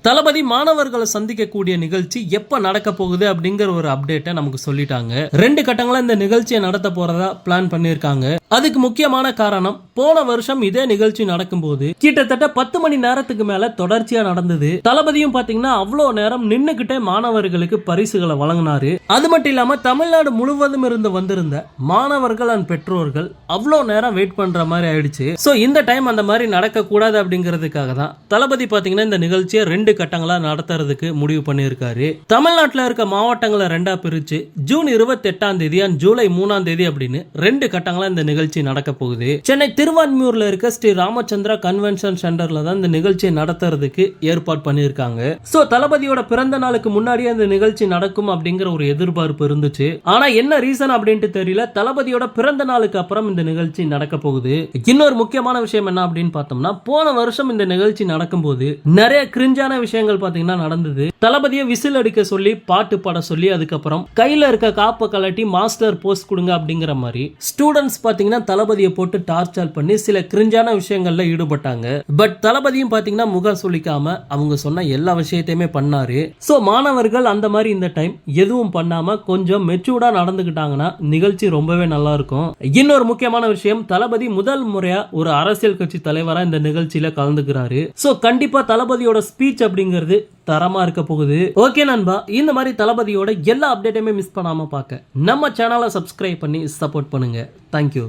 தளபதி மாணவர்களை சந்திக்கக்கூடிய நிகழ்ச்சி எப்ப நடக்க போகுது அப்படிங்கிற ஒரு அப்டேட்டை நமக்கு சொல்லிட்டாங்க. 2 கட்டங்களா இந்த நிகழ்ச்சியை நடத்த போறதா பிளான் பண்ணிருக்காங்க. அதுக்கு முக்கியமான காரணம், போன வருஷம் இதே நிகழ்ச்சி நடக்கும்போது கிட்டத்தட்ட 10 மணி நேரத்துக்கு மேல தொடர்ச்சியா நடந்தது. தளபதியும் பாத்தீங்கன்னா அவ்வளவு நேரம் நின்னுகிட்டே மாணவர்களுக்கு பரிசுகளை வழங்கினாரு. அது மட்டும் இல்லாம தமிழ்நாடு முழுவதும் இருந்து வந்திருந்த மாணவர்கள் அண்ட் பெற்றோர்கள் அவ்வளவு நேரம் வெயிட் பண்ற மாதிரி ஆயிடுச்சு. சோ இந்த டைம் அந்த மாதிரி நடக்க கூடாது அப்படிங்கிறதுக்காக தான் தளபதி பாத்தீங்கன்னா இந்த நிகழ்ச்சியை 2 கட்டங்களா நடத்துறதுக்கு முடிவு பண்ணியிருக்காரு. தமிழ்நாட்டில் இருக்க மாவட்டங்களை 2ஆ பிரிச்சு ஜூன் 28ஆம் தேதி அண்ட் ஜூலை 3ஆம் தேதி அப்படின்னு 2 கட்டங்களா இந்த நிகழ்ச்சி நடக்க போகுது. சென்னை திருவான்மியூர்ல இருக்க ஸ்ரீ ராமச்சந்திரா கன்வென்ஷன் சென்டர்ல தான் இந்த நிகழ்ச்சியை நடத்துறதுக்கு ஏற்பாடு பண்ணியிருக்காங்க. சோ தளபதியோட பிறந்த நாளுக்கு முன்னாடியே இந்த நிகழ்ச்சி நடக்கும் அப்படிங்கிற ஒரு எதிர்பார்ப்பு இருந்துச்சு. ஆனா என்ன ரீசன் அப்படின்ட்டு தெரியல. தளபதியோட பிறந்த நாளுக்கு அப்புறம் இந்த நிகழ்ச்சி நடக்க போகுது. இன்னொரு முக்கியமான விஷயம் என்ன அப்படின்னு பார்த்தோம்னா, போன வருஷம் இந்த நிகழ்ச்சி நடக்கும்போது நிறைய கிரிஞ்சான விஷயங்கள் பாத்தீங்கன்னா நடந்தது. தளபதியை விசில் அடிக்க சொல்லி பாட்டு பாட சொல்லி அதுக்கப்புறம் கையில இருக்க காப்பை கலட்டி மாஸ்டர் போஸ்ட் கொடுங்க அப்படிங்கிற மாதிரி ஸ்டூடெண்ட்ஸ் பாத்தீங்கன்னா தளபதியை போட்டு டார்ச்சர் பண்ணி சில கிரிஞ்சான விஷயங்கள்ல ஈடுபட்டாங்க. பட் தளபதியும் பாத்தீங்கன்னா முகம் சொல்லிக்காம அவங்க சொன்ன எல்லா விஷயத்தையுமே பண்ணாரு. சோ மாணவர்கள் அந்த மாதிரி இந்த டைம் எதுவும் பண்ணாம கொஞ்சம் மெச்சூர்டா நடந்துகிட்டாங்கன்னா நிகழ்ச்சி ரொம்பவே நல்லா இருக்கும். இன்னொரு முக்கியமான விஷயம், தளபதி முதல் முறையா ஒரு அரசியல் கட்சி தலைவரா இந்த நிகழ்ச்சியில கலந்துக்கிறாரு. சோ கண்டிப்பா தளபதியோட ஸ்பீச் அப்படிங்கிறது தரமா இருக்க போகுது. ஓகே நண்பா, இந்த மாதிரி தளபதியோட எல்லா அப்டேட்டையுமே மிஸ் பண்ணாம பார்க்க நம்ம சேனலை சப்ஸ்கிரைப் பண்ணி சப்போர்ட் பண்ணுங்க. தேங்க்யூ.